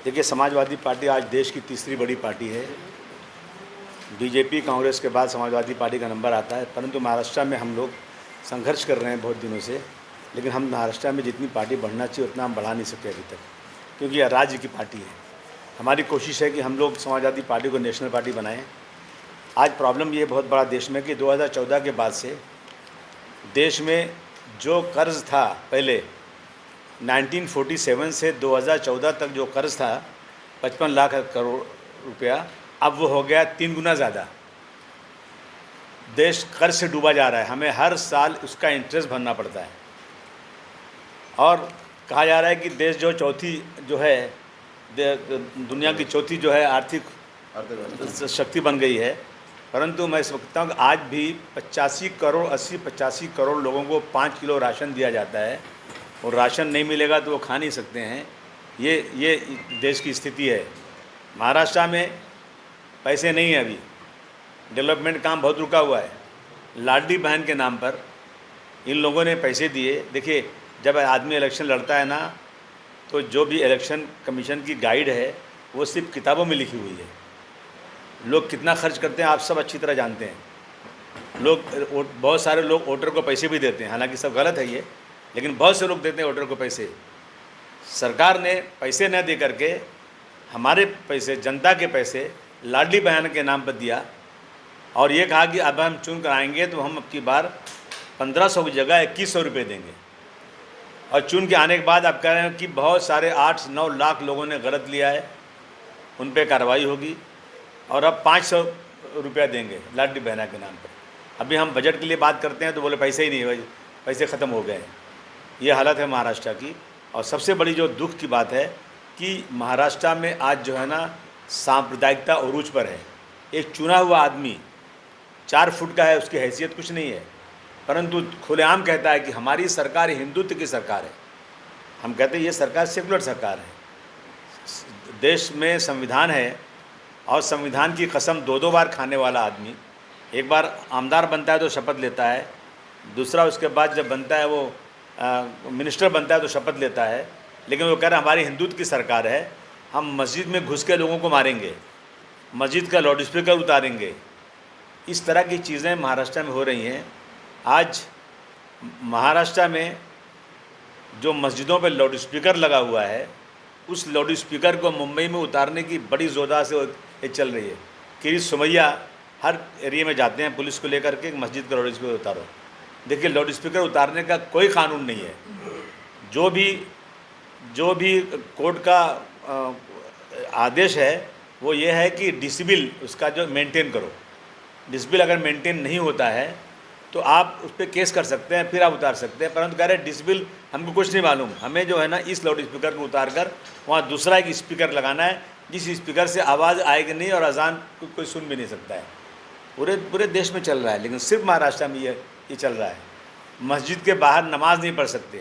देखिए, समाजवादी पार्टी आज देश की तीसरी बड़ी पार्टी है। बीजेपी कांग्रेस के बाद समाजवादी पार्टी का नंबर आता है, परंतु महाराष्ट्र में हम लोग संघर्ष कर रहे हैं बहुत दिनों से। लेकिन हम महाराष्ट्र में जितनी पार्टी बढ़ना चाहिए उतना हम बढ़ा नहीं सके अभी तक, क्योंकि यह राज्य की पार्टी है। हमारी कोशिश है कि हम लोग समाजवादी पार्टी को नेशनल पार्टी बनाएं। आज प्रॉब्लम ये बहुत बड़ा देश में कि 2014 के बाद से देश में जो कर्ज़ था, पहले 1947 से 2014 तक जो कर्ज़ था 55 लाख करोड़ रुपया, अब वो हो गया 3 गुना ज़्यादा। देश कर्ज से डूबा जा रहा है, हमें हर साल उसका इंटरेस्ट भरना पड़ता है। और कहा जा रहा है कि देश जो चौथी जो है दुनिया की चौथी जो है आर्थिक शक्ति बन गई है, परंतु मैं समझता हूँ कि आज भी 85 करोड़ लोगों को 5 किलो राशन दिया जाता है, और राशन नहीं मिलेगा तो वो खा नहीं सकते हैं। ये देश की स्थिति है। महाराष्ट्र में पैसे नहीं है, अभी डेवलपमेंट काम बहुत रुका हुआ है। लाडली बहन के नाम पर इन लोगों ने पैसे दिए। देखिए, जब आदमी इलेक्शन लड़ता है ना, तो जो भी इलेक्शन कमीशन की गाइड है वो सिर्फ किताबों में लिखी हुई है। लोग कितना खर्च करते हैं आप सब अच्छी तरह जानते हैं। बहुत सारे लोग वोटर को पैसे भी देते हैं, हालांकि सब गलत है ये, लेकिन बहुत से लोग देते हैं वोटर को पैसे। सरकार ने पैसे न दे करके हमारे पैसे, जनता के पैसे लाडली बहन के नाम पर दिया, और ये कहा कि अब हम चुन कर आएंगे तो हम अब की बार 1500 की जगह 2100 रुपये देंगे। और चुन के आने के बाद आप कह रहे हैं कि बहुत सारे 8-9 लाख लोगों ने गलत लिया है, उन पर कार्रवाई होगी, और अब 500 रुपया देंगे लाडली बहना के नाम पर। अभी हम बजट के लिए बात करते हैं तो बोले पैसे ही नहीं है, पैसे ख़त्म हो गए। ये हालत है महाराष्ट्र की। और सबसे बड़ी जो दुख की बात है कि महाराष्ट्र में आज जो है ना, सांप्रदायिकता उरूज पर है। एक चुना हुआ आदमी 4 फुट का है, उसकी हैसियत कुछ नहीं है, परंतु खुलेआम कहता है कि हमारी सरकार हिंदुत्व की सरकार है। हम कहते हैं ये सरकार सेकुलर सरकार है। देश में संविधान है, और संविधान की कसम 2-2 बार खाने वाला आदमी, एक बार आमदार बनता है तो शपथ लेता है, दूसरा उसके बाद जब बनता है वो मिनिस्टर बनता है तो शपथ लेता है, लेकिन वो कह रहा है हमारी हिंदुत्व की सरकार है, हम मस्जिद में घुस के लोगों को मारेंगे, मस्जिद का लाउड स्पीकर उतारेंगे। इस तरह की चीज़ें महाराष्ट्र में हो रही हैं। आज महाराष्ट्र में जो मस्जिदों पर लाउड स्पीकर लगा हुआ है, उस लाउड स्पीकर को मुंबई में उतारने की बड़ी ज़ोरदार से ये चल रही है। कि सुमैया हर एरिया में जाते हैं पुलिस को लेकर के, मस्जिद का लाउड स्पीकर उतारो। देखिए, लाउड स्पीकर उतारने का कोई कानून नहीं है। जो भी कोर्ट का आदेश है वो ये है कि डिसिबल उसका जो मेंटेन करो। डिसिबल अगर मेंटेन नहीं होता है तो आप उस पर केस कर सकते हैं, फिर आप उतार सकते हैं। परंतु कह रहे डिसिबल हमको कुछ नहीं मालूम, हमें जो है ना इस लाउड स्पीकर को उतार कर वहाँ दूसरा एक स्पीकर लगाना है, जिस स्पीकर से आवाज़ आएगी नहीं और अजान कोई सुन भी नहीं सकता है। पूरे देश में चल रहा है, लेकिन सिर्फ महाराष्ट्र में ये चल रहा है। मस्जिद के बाहर नमाज नहीं पढ़ सकते।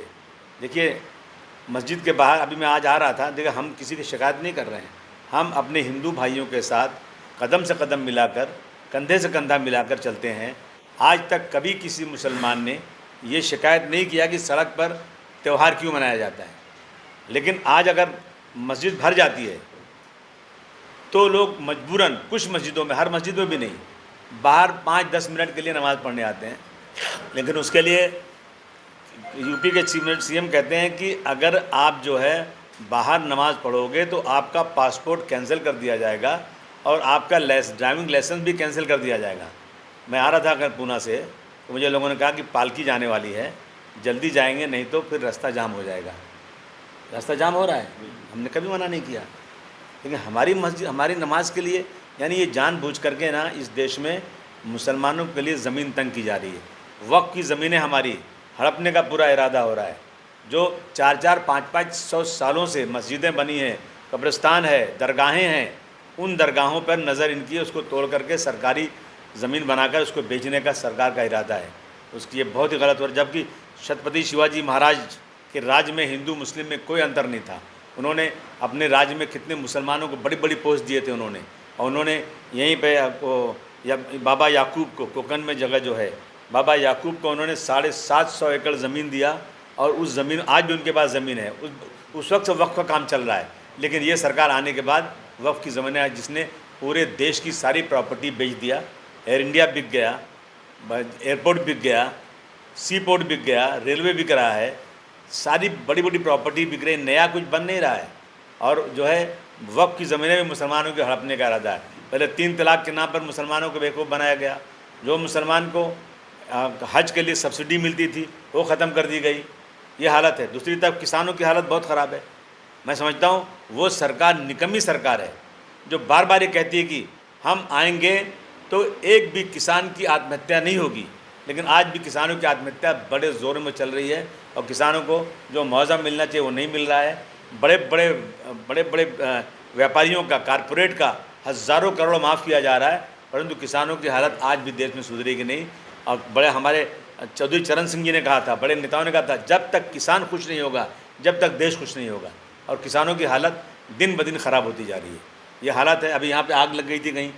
देखिए, मस्जिद के बाहर अभी मैं आज आ रहा था, देखिए हम किसी की शिकायत नहीं कर रहे हैं, हम अपने हिंदू भाइयों के साथ कदम से कदम मिलाकर, कंधे से कंधा मिलाकर चलते हैं। आज तक कभी किसी मुसलमान ने ये शिकायत नहीं किया कि सड़क पर त्यौहार क्यों मनाया जाता है। लेकिन आज अगर मस्जिद भर जाती है तो लोग मजबूरन, कुछ मस्जिदों में, हर मस्जिद में भी नहीं, बाहर 5-10 मिनट के लिए नमाज़ पढ़ने आते हैं। लेकिन उसके लिए यूपी के सीएम कहते हैं कि अगर आप जो है बाहर नमाज़ पढ़ोगे तो आपका पासपोर्ट कैंसिल कर दिया जाएगा और आपका ड्राइविंग लाइसेंस भी कैंसिल कर दिया जाएगा। मैं आ रहा था अगर पूना से, तो मुझे लोगों ने कहा कि पालकी जाने वाली है, जल्दी जाएंगे नहीं तो फिर रास्ता जाम हो जाएगा। रास्ता जाम हो रहा है, हमने कभी मना नहीं किया, लेकिन हमारी मस्जिद, हमारी नमाज के लिए, यानी ये जानबूझ करके ना इस देश में मुसलमानों के लिए ज़मीन तंग की जा रही है। वक्फ की ज़मीनें हमारी हड़पने का पूरा इरादा हो रहा है। जो 4-4, 5-500 सालों से मस्जिदें बनी हैं, कब्रिस्तान है, दरगाहें हैं, उन दरगाहों पर नज़र इनकी है, उसको तोड़ करके सरकारी ज़मीन बनाकर उसको बेचने का सरकार का इरादा है। उसकी ये बहुत ही गलत हो रहा है। जबकि छत्रपति शिवाजी महाराज के राज में हिंदू मुस्लिम में कोई अंतर नहीं था। उन्होंने अपने राज्य में कितने मुसलमानों को बड़ी बड़ी पोस्ट दिए थे उन्होंने, और उन्होंने यहीं पे बाबा याकूब को, कोकन में जगह जो है, बाबा याकूब को उन्होंने 750 एकड़ ज़मीन दिया, और उस ज़मीन आज भी उनके पास ज़मीन है। उस वक्त से वक्फ का काम चल रहा है। लेकिन ये सरकार आने के बाद वक्फ की ज़मीन है जिसने पूरे देश की सारी प्रॉपर्टी बेच दिया। एयर इंडिया बिक गया, एयरपोर्ट बिक गया, सी पोर्ट बिक गया, रेलवे बिक रहा है, सारी बड़ी बड़ी प्रॉपर्टी बिक रही, नया कुछ बन नहीं रहा है। और जो है वक्फ की ज़मीनें में मुसलमानों के हड़पने का इरादा है। पहले 3 तलाक के नाम पर मुसलमानों को बेवकूफ़ बनाया गया। जो मुसलमान को हज के लिए सब्सिडी मिलती थी वो ख़त्म कर दी गई, ये हालत है। दूसरी तरफ किसानों की हालत बहुत ख़राब है। मैं समझता हूँ वो सरकार निकम्मी सरकार है जो बार बार ये कहती है कि हम आएंगे तो एक भी किसान की आत्महत्या नहीं होगी, लेकिन आज भी किसानों की आत्महत्या बड़े ज़ोर में चल रही है और किसानों को जो मुआवजा मिलना चाहिए वो नहीं मिल रहा है। बड़े बड़े व्यापारियों का, कारपोरेट का हज़ारों करोड़ माफ़ किया जा रहा है, परंतु किसानों की हालत आज भी देश में सुधरेगी नहीं। और बड़े हमारे चौधरी चरण सिंह जी ने कहा था, बड़े नेताओं ने कहा था, जब तक किसान खुश नहीं होगा जब तक देश खुश नहीं होगा। और किसानों की हालत दिन ब दिन ख़राब होती जा रही है। ये हालत है। अभी यहाँ पे आग लग गई थी कहीं,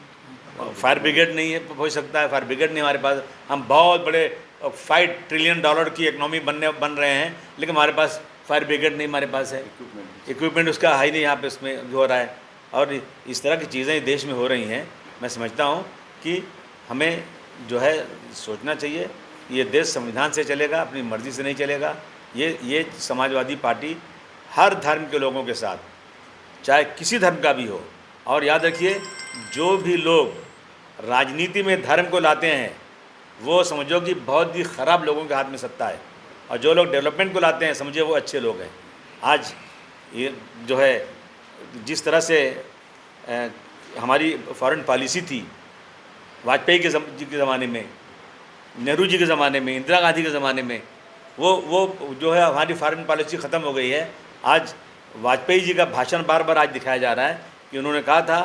फायर ब्रिगेड नहीं है, हो सकता है फायर ब्रिगेड नहीं हमारे पास। हम बहुत बड़े $5 ट्रिलियन की इकनॉमी बन रहे हैं, लेकिन हमारे पास फायर ब्रिगेड नहीं हमारे पास है, इक्विपमेंट उसका है नहीं यहाँ पे इसमें जो हो रहा है। और इस तरह की चीज़ें देश में हो रही हैं। मैं समझता हूँ कि हमें जो है सोचना चाहिए, ये देश संविधान से चलेगा, अपनी मर्ज़ी से नहीं चलेगा। ये समाजवादी पार्टी हर धर्म के लोगों के साथ, चाहे किसी धर्म का भी हो। और याद रखिए, जो भी लोग राजनीति में धर्म को लाते हैं वो समझो कि बहुत ही ख़राब लोगों के हाथ में सत्ता है, और जो लोग डेवलपमेंट को लाते हैं समझिए वो अच्छे लोग हैं। आज ये जो है जिस तरह से हमारी फॉरेन पॉलिसी थी वाजपेयी जी के ज़माने में, नेहरू जी के ज़माने में, इंदिरा गांधी के ज़माने में, वो जो है हमारी फॉरेन पॉलिसी ख़त्म हो गई है। आज वाजपेयी जी का भाषण बार बार आज दिखाया जा रहा है कि उन्होंने कहा था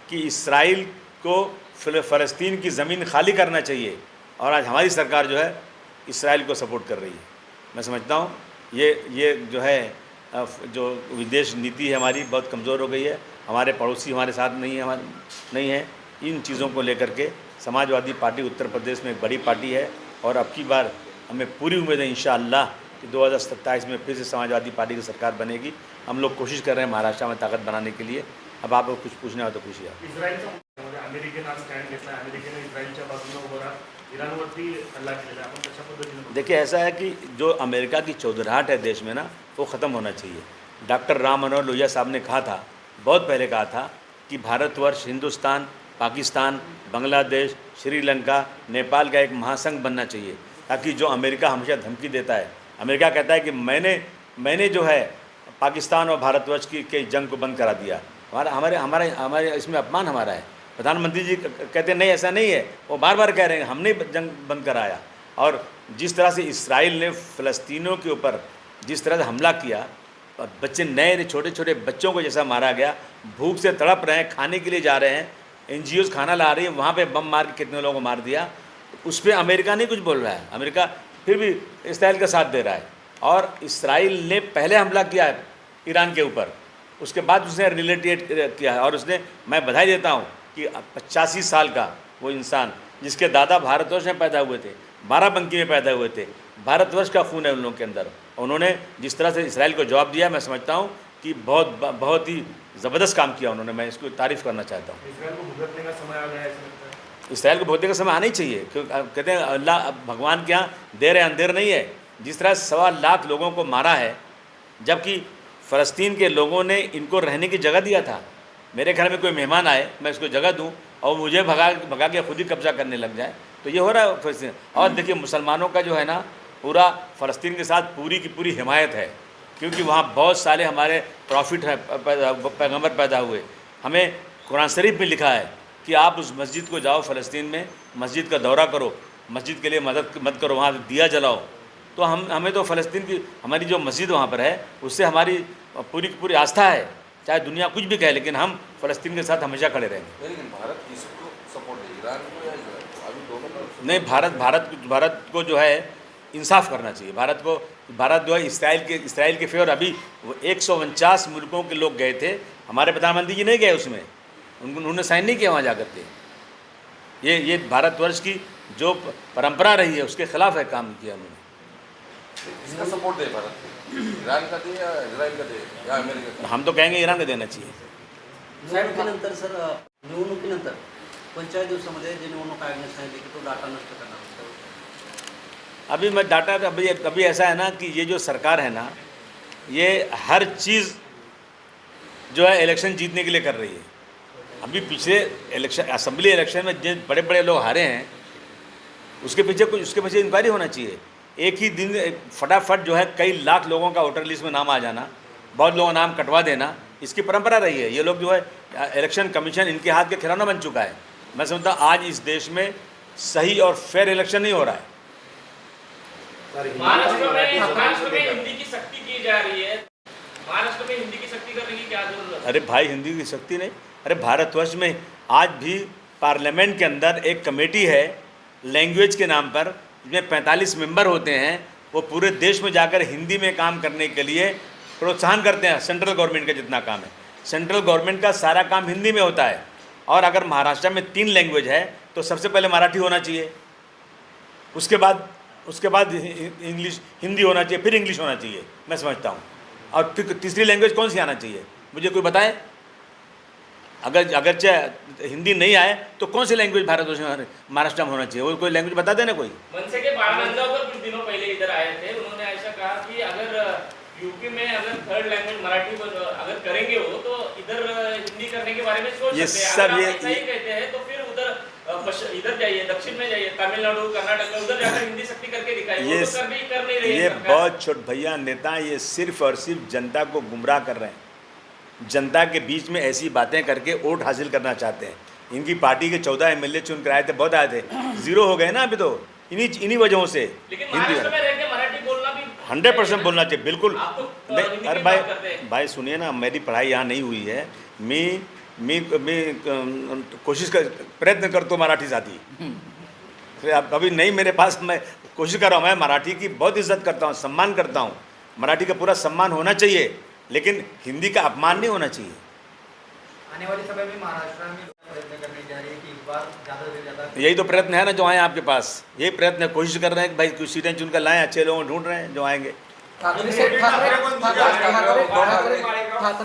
कि इसराइल को फ़लस्तीन की ज़मीन खाली करना चाहिए, और आज हमारी सरकार जो है इसराइल को सपोर्ट कर रही है। मैं समझता हूँ ये जो है जो विदेश नीति है हमारी बहुत कमज़ोर हो गई है। हमारे पड़ोसी हमारे साथ नहीं है। इन चीज़ों को लेकर के समाजवादी पार्टी उत्तर प्रदेश में एक बड़ी पार्टी है, और अब की बार हमें पूरी उम्मीद है इंशाअल्लाह कि 2027 में फिर से समाजवादी पार्टी की सरकार बनेगी। हम लोग कोशिश कर रहे हैं महाराष्ट्र में ताकत बनाने के लिए। अब आपको कुछ पूछना हो तो पूछिए। देखिए, ऐसा है कि जो अमेरिका की चौधराहट है देश में ना, वो ख़त्म होना चाहिए। डॉक्टर राम मनोहर लोहिया साहब ने कहा था, बहुत पहले कहा था कि भारतवर्ष, हिंदुस्तान, पाकिस्तान, बांग्लादेश, श्रीलंका, नेपाल का एक महासंघ बनना चाहिए, ताकि जो अमेरिका हमेशा धमकी देता है, अमेरिका कहता है कि मैंने जो है पाकिस्तान और भारतवर्ष की जंग को बंद करा दिया, हमारे इसमें अपमान हमारा है। प्रधानमंत्री जी कहते नहीं, ऐसा नहीं है, वो बार बार कह रहे हैं हमने जंग बंद कराया। और जिस तरह से इसराइल ने फ़लस्तीनियों के ऊपर जिस तरह से हमला किया, बच्चे नए छोटे छोटे बच्चों को जैसा मारा गया, भूख से तड़प रहे हैं, खाने के लिए जा रहे हैं, NGOs खाना ला रही है, वहाँ पे बम मार के कितने लोगों को मार दिया। उस पर अमेरिका नहीं कुछ बोल रहा है, अमेरिका फिर भी इसराइल का साथ दे रहा है। और इसराइल ने पहले हमला किया है ईरान के ऊपर, उसके बाद उसने रिलेटेड किया है। और उसने, मैं बधाई देता हूँ कि 85 साल का वो इंसान जिसके दादा भारतवर्ष में पैदा हुए थे, बाराबंकी में पैदा हुए थे, भारतवर्ष का खून है उन लोगों के अंदर, उन्होंने जिस तरह से इसराइल को जवाब दिया, मैं समझता हूँ कि बहुत ही ज़बरदस्त काम किया उन्होंने। मैं इसको तारीफ़ करना चाहता हूँ। इसराइल को भुगतने का समय आ गया है। इसराइल को भुगतने का समय आना ही चाहिए, क्योंकि कहते हैं अल्लाह भगवान के यहाँ देर है अंधेर नहीं है। जिस तरह 1.25 लाख लोगों को मारा है, जबकि फ़लस्तीन के लोगों ने इनको रहने की जगह दिया था। मेरे घर में कोई मेहमान आए, मैं उसको जगह दूँ और मुझे भगा के खुद ही कब्ज़ा करने लग जाए, तो ये हो रहा है फ़लस्तीन। और देखिए, मुसलमानों का जो है ना, पूरा फ़लस्तीन के साथ पूरी की पूरी हिमायत है, क्योंकि वहाँ बहुत सारे हमारे प्रॉफिट है, पैगंबर पैदा हुए। हमें कुरान शरीफ में लिखा है कि आप उस मस्जिद को जाओ, फ़लस्तीन में मस्जिद का दौरा करो, मस्जिद के लिए मदद करो, वहाँ दिया जलाओ। तो हमें तो फ़लस्तीन की हमारी जो मस्जिद वहाँ पर है, उससे हमारी पूरी की पूरी आस्था है, चाहे दुनिया कुछ भी कहे, लेकिन हम फ़लस्तीन के साथ हमेशा खड़े रहेंगे। लेकिन भारत किसको सपोर्ट है, ईरान को या इजराइल को? अभी दोनों नहीं, भारत को जो है इंसाफ करना चाहिए। भारत जो है इसराइल के फेवर, अभी वो 149 मुल्कों के लोग गए थे, हमारे प्रधानमंत्री जी नहीं गए उसमें, उन्होंने साइन नहीं किया वहाँ जा कर के। ये भारतवर्ष की जो परंपरा रही है उसके खिलाफ है काम किया उन्होंने। इसका सपोर्ट है भारत को। ईरान का दे या इस्रायल का दे या अमेरिका का? हम तो कहेंगे ईरान को देना चाहिए। निवडणुकीनंतर सर निवडणुकीनंतर 45 दिवसामध्ये जे निवडणूक आयोगाने सांगितले की तो डाटा नष्ट करणार होता। अभी मैं डाटा अभी ऐसा है ना कि ये जो सरकार है ना, ये हर चीज़ जो है इलेक्शन जीतने के लिए कर रही है। अभी पिछले इलेक्शन असेंबली इलेक्शन में जिन बड़े बड़े लोग हारे हैं उसके पीछे इंक्वायरी होना चाहिए। एक ही दिन फटाफट जो है कई लाख लोगों का वोटर लिस्ट में नाम आ जाना, बहुत लोगों का नाम कटवा देना, इसकी परंपरा रही है। ये लोग जो है इलेक्शन कमीशन इनके हाथ के खिलौना बन चुका है। मैं समझता हूँ आज इस देश में सही और फेयर इलेक्शन नहीं हो रहा है। महाराष्ट्र में हिंदी की सख्ती की जा रही है। महाराष्ट्र में हिंदी की सख्ती करने की क्या जरूरत है? अरे भाई हिंदी की शक्ति नहीं, अरे भारतवर्ष में आज भी पार्लियामेंट के अंदर एक कमेटी है लैंग्वेज के नाम पर, जिसमें 45 मेंबर होते हैं। वो पूरे देश में जाकर हिंदी में काम करने के लिए प्रोत्साहन करते हैं। सेंट्रल गवर्नमेंट का जितना काम है, सेंट्रल गवर्नमेंट का सारा काम हिंदी में होता है। और अगर महाराष्ट्र में 3 लैंग्वेज है तो सबसे पहले मराठी होना चाहिए, उसके बाद इंग्लिश हिंदी होना चाहिए, फिर इंग्लिश होना चाहिए, मैं समझता हूँ। और तीसरी लैंग्वेज कौन सी आना चाहिए मुझे कोई बताए? अगर चाहे हिंदी नहीं आए तो कौन सी लैंग्वेज भारतवर्ष में महाराष्ट्र में होना चाहिए? वो कोई लैंग्वेज बता देना कोई। मनसे के बाळानंदगावकर कुछ दिनों पहले इधर आए थे, उन्होंने ऐसा कहा कि अगर यूपी में अगर 3rd लैंग्वेज मराठी अगर करेंगे वो तो इधर हिंदी करने के बारे में सोच ये सकते हैं। सब अगर ये- आप ऐसा ही कहते हैं तो फिर इधर जाइए, दक्षिण में जाइए, तमिलनाडु कर्नाटक में, उधर जाकर हिंदी सख्ती करके दिखाइए। वो तो कर नहीं रही है ये सरकार। बहुत छोट भैया नेता, ये सिर्फ और सिर्फ जनता को गुमराह कर रहे हैं। जनता के बीच में ऐसी बातें करके वोट हासिल करना चाहते हैं। इनकी पार्टी के 14 MLA चुन कर आए थे, बहुत आए थे, 0 हो गए ना अभी तो इन्हीं वजहों से। लेकिन हिंदी महाराष्ट्र में रह के मराठी बोलना भी 100% बोलना चाहिए, बिल्कुल। आप तो नहीं, हिंदी अरे की बात करते हैं। भाई सुनिए ना, मेरी पढ़ाई यहाँ नहीं हुई है। मैं कोशिश कर प्रयत्न करतो मराठी आती। फिर अभी नहीं मेरे पास, मैं कोशिश कर रहा हूँ। मैं मराठी की बहुत इज्जत करता हूँ, सम्मान करता हूँ। मराठी का पूरा सम्मान होना चाहिए, लेकिन हिंदी का अपमान नहीं होना चाहिए। आने वाले समय में महाराष्ट्र में प्रयत्न करने जा रही है कि इस बार ज़्यादा से ज़्यादा। यही तो प्रयत्न है ना जो आए आपके पास, यही प्रयत्न है। कोशिश कर रहे हैं कि भाई कुछ सीटें चुनकर लाएं, अच्छे लोगों को ढूंढ रहे हैं जो आएंगे। ठाकरे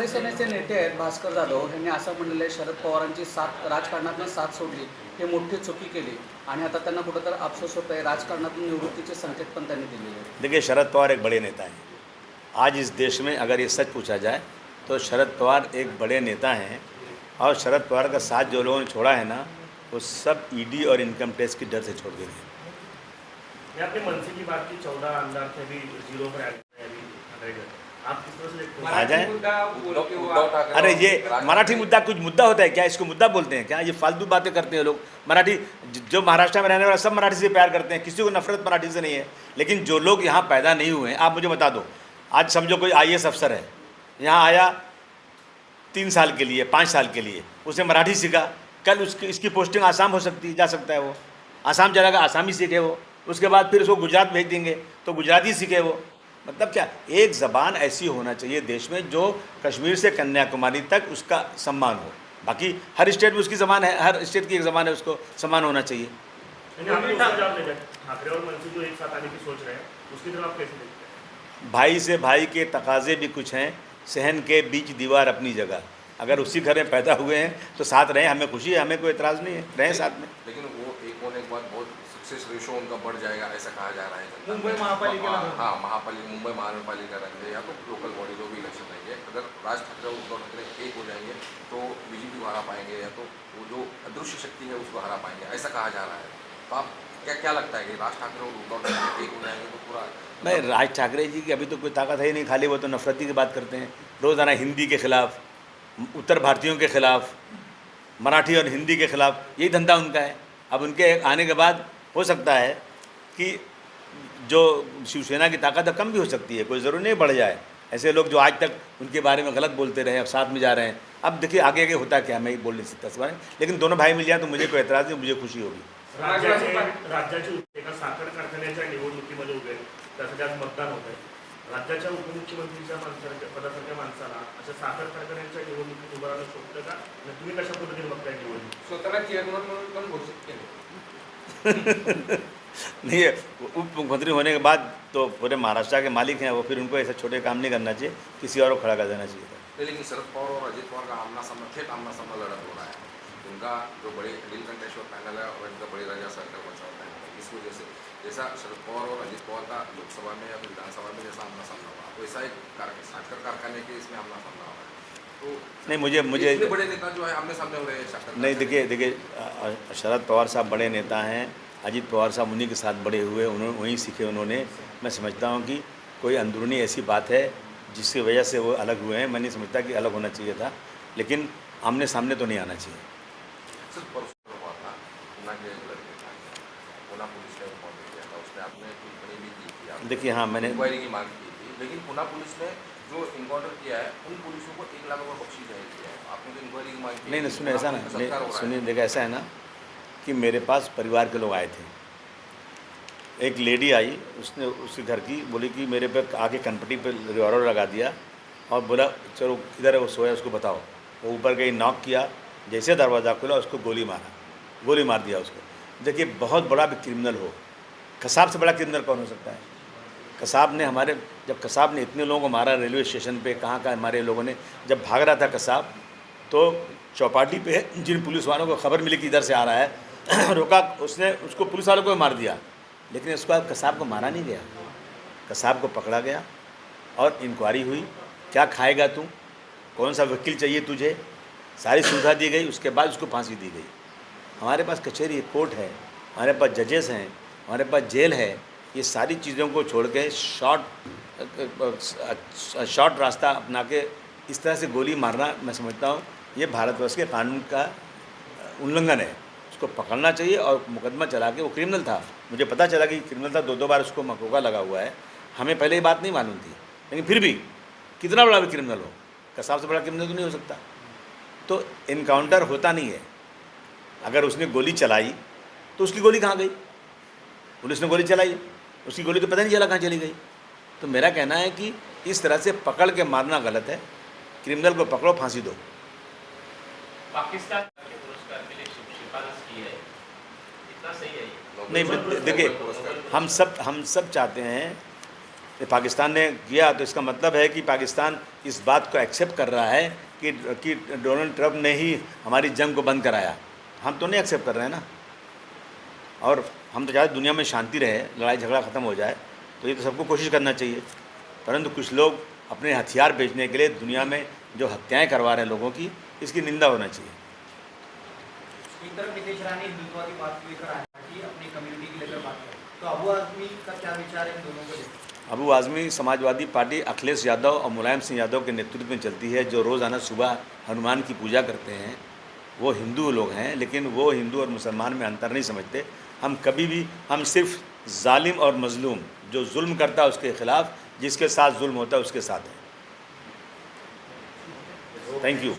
सेनेचे नेते आहेत भास्कर जाधव यांनी असं म्हणलेलं आहे, शरद पवारांची साथ राजकारणातून साथ सोडली, हे मोठी चुकी केली आणि आता त्यांना कुठंतरी अफसोस होत आहे। राजकारणातून निवृत्तीचे संकेत पण त्यांनी दिलेले आहेत। देखिए शरद पवार एक बड़े नेता हैं। आज इस देश में अगर ये सच पूछा जाए तो शरद पवार एक बड़े नेता हैं। और शरद पवार का साथ जो लोगों ने छोड़ा है ना, वो सब ईडी और इनकम टैक्स की डर से छोड़ गए हैं। मैं अपने मनसे की बात की, 14 आमदार थे अभी 0 पर आए अभी ठाकरेगढ़। आप किस तरह से देखते हैं? आ जाए। उद्धव ठाकरे अरे ये और मराठी मुद्दा कुछ मुद्दा होता है क्या? इसको मुद्दा बोलते हैं क्या? ये फालतू बातें करते हैं लोग। मराठी जो महाराष्ट्र में रहने वाले सब मराठी से प्यार करते हैं, किसी को नफरत मराठी से नहीं है। लेकिन जो लोग यहाँ पैदा नहीं हुए हैं, आप मुझे बता दो, आज समझो कोई IAS अफसर है, यहाँ आया 3 साल के लिए, 5 साल के लिए, उसने मराठी सीखा, कल इसकी पोस्टिंग आसाम हो सकती है, जा सकता है वो आसाम चला, आसामी सीखे वो, उसके बाद फिर उसको गुजरात भेज देंगे तो गुजराती सीखे वो। मतलब क्या, एक ज़बान ऐसी होना चाहिए देश में जो कश्मीर से कन्याकुमारी तक उसका सम्मान हो। बाकी हर स्टेट में उसकी ज़बान है, हर स्टेट की एक ज़बान है, उसको सम्मान होना चाहिए। ठाकरे और मनसे जो एक साथ आने की सोच रहे हैं, उसकी तरफ आप कैसे देखते हैं? भाई से भाई के तकाजे भी कुछ हैं, सहन के बीच दीवार अपनी जगह। अगर उसी घर में पैदा हुए हैं तो साथ रहें, हमें खुशी है, हमें कोई एतराज़ नहीं है, रहें साथ में। लेकिन वो एक होने के बाद बहुत सक्सेस रेशो उनका बढ़ जाएगा ऐसा कहा जा रहा है जनता में। मुंबई महापालिका हाँ मुंबई महानगरपालिका रंगे या तो लोकल बॉडी जो भी इलेक्शन रहेंगे, अगर राज ठाकरे और उद्धव ठाकरे एक हो जाएंगे तो बीजेपी को हरा पाएंगे, या तो वो जो अदृश्य शक्ति है उसको हरा पाएंगे, ऐसा कहा जा रहा है। तो आप क्या लगता है कि राज ठाकरे और उद्धव ठाकरे एक हो जाएंगे तो पूरा? मैं राज ठाकरे जी की अभी तो कोई ताकत है ही नहीं, खाली वो तो नफरती की बात करते हैं रोज़ाना, हिंदी के ख़िलाफ़, उत्तर भारतीयों के ख़िलाफ़, मराठी और हिंदी के ख़िलाफ़, यही धंधा उनका है। अब उनके आने के बाद हो सकता है कि जो शिवसेना की ताकत है कम भी हो सकती है, कोई ज़रूरी नहीं बढ़ जाए। ऐसे लोग जो आज तक उनके बारे में गलत बोलते रहे, अब साथ में जा रहे हैं। अब देखिए आगे आगे होता क्या, मैं बोल नहीं सकता इस बारे में, लेकिन दोनों भाई मिल जाए तो मुझे कोई एतराज़ नहीं, मुझे खुशी होगी। राज्याची एका साखर कारखान्याच्या निवडणुकीमध्ये उभे त्यासाठी आज मतदान होत आहे। राज्याच्या उपमुख्यमंत्रीच्या पदासारख्या माणसाला अशा साखर कारखान्याच्या निवडणुकीत उभं राहणं शोभतं का? आणि तुम्ही कशा पद्धतीने बघताय निवडणूक? स्वतःला चेअरमन म्हणून पण घोषित केलं। नहीं है, उप मुख्यमंत्री होने के बाद तो पूरे महाराष्ट्र के मालिक हैं वो, फिर उनको ऐसे छोटे काम नहीं करना चाहिए, किसी और को खड़ा कर देना चाहिए था। लेकिन शरद पवार और अजित पवार का आमना सामना थेट आमना सामना लड़त हो रहा है। उनका जो बड़े नीलकंठेश्वर पैनल है और इनका बड़ी राजा सरकार बचाव है, इस वजह से जैसा शरद पवार और अजित पवार का लोकसभा में या फिर विधानसभा में जैसा आमना सामना हुआ, वैसा एक साकर कारखाने के इसमें आमना सामना हो रहा है। तो नहीं, मुझे इतने बड़े नेता जो है आमने सामने हो रहे हैं साकर नहीं, देखिए शरद पवार साहब बड़े नेता हैं, अजित पवार साहब उन्हीं के साथ बड़े हुए, उन्होंने वहीं सीखे उन्होंने। मैं समझता हूँ कि कोई अंदरूनी ऐसी बात है जिसकी वजह से वो अलग हुए हैं। मैं नहीं समझता कि अलग होना चाहिए था, लेकिन आमने सामने तो नहीं आना चाहिए। सिर्फ परसों हुआ था, ऊना के लड़के था, ऊना पुलिस ने रिपोर्ट किया था, उसमें आपने टिप्पणी भी की थी, आपने देखिए हाँ, मैंने इंक्वायरी की मांग की थी, लेकिन ऊना पुलिस ने जो इनकाउंटर किया है उन पुलिसों को 1 लाख रुपये बख्शीश जारी किया है। आपने तो इंक्वायरी की मांग की नहीं, सुनिए ऐसा ना, सत्कार हो रहा है। सुनिए देखिए ऐसा है ना कि मेरे पास परिवार के लोग आए थे। एक लेडी आई, उसने उसके घर की बोली कि मेरे पे आके कनपट्टी पे रिवॉल्वर लगा दिया और बोला चलो इधर है वो सोया, उसको बताओ। वो ऊपर गई, नॉक किया, जैसे दरवाज़ा खुला उसको गोली मार दिया उसको। देखिए बहुत बड़ा भी क्रिमिनल हो, कसाब से बड़ा क्रिमिनल कौन हो सकता है? कसाब ने जब कसाब ने इतने लोगों को मारा रेलवे स्टेशन पे, कहाँ हमारे लोगों ने, जब भाग रहा था कसाब तो चौपाटी पे जिन पुलिस वालों को खबर मिली कि इधर से आ रहा है रोका, उसने उसको पुलिस वालों को मार दिया, लेकिन उसके बाद कसाब को मारा नहीं गया। कसाब को पकड़ा गया और इंक्वायरी हुई, क्या खाएगा तू, कौन सा वकील चाहिए तुझे, सारी सुविधा दी गई। उसके बाद उसको फांसी दी गई। हमारे पास कचहरी कोर्ट है, हमारे पास जजेस हैं, हमारे पास जेल है। ये सारी चीज़ों को छोड़ के शॉर्ट रास्ता अपना के इस तरह से गोली मारना, मैं समझता हूँ ये भारतवर्ष के कानून का उल्लंघन है। उसको पकड़ना चाहिए और मुकदमा चला के, वो क्रिमिनल था, मुझे पता चला कि क्रिमिनल था, 2 बार उसको मकोका लगा हुआ है। हमें पहले ये बात नहीं मालूम थी, लेकिन फिर भी कितना बड़ा भी क्रिमिनल हो, कसाब से बड़ा क्रिमिनल तो नहीं हो सकता। तो इनकाउंटर होता नहीं है। अगर उसने गोली चलाई तो उसकी गोली कहाँ गई? पुलिस ने गोली चलाई, उसकी गोली तो पता नहीं चला कहाँ चली गई। तो मेरा कहना है कि इस तरह से पकड़ के मारना गलत है। क्रिमिनल को पकड़ो, फांसी दो। पाकिस्तान के पुरस्कार के लिए सिफारिश की है, इतना सही है ये? नहीं, देखिए हम सब चाहते हैं कि पाकिस्तान ने किया, तो इसका मतलब है कि पाकिस्तान इस बात को एक्सेप्ट कर रहा है कि डोनाल्ड ट्रंप ने ही हमारी जंग को बंद कराया। हम तो नहीं एक्सेप्ट कर रहे हैं ना, और हम तो चाहते दुनिया में शांति रहे, लड़ाई झगड़ा ख़त्म हो जाए, तो ये तो सबको कोशिश करना चाहिए। परंतु कुछ लोग अपने हथियार बेचने के लिए दुनिया में जो हत्याएं करवा रहे हैं लोगों की, इसकी निंदा होना चाहिए। एक तरफ नितेश राणे हिंदुत्ववादी बात लेकर आए कि अपनी कम्युनिटी की लेकर बात करें, तो अबू आजमी का क्या विचार है इन दोनों को लेकर? अबू आज़मी समाजवादी पार्टी अखिलेश यादव और मुलायम सिंह यादव के नेतृत्व में चलती है, जो रोज़ाना सुबह हनुमान की पूजा करते हैं। वो हिंदू लोग हैं, लेकिन वो हिंदू और मुसलमान में अंतर नहीं समझते। हम सिर्फ जालिम और मजलूम, जो जुल्म करता है उसके ख़िलाफ़, जिसके साथ जुल्म होता है उसके साथ है। Thank you.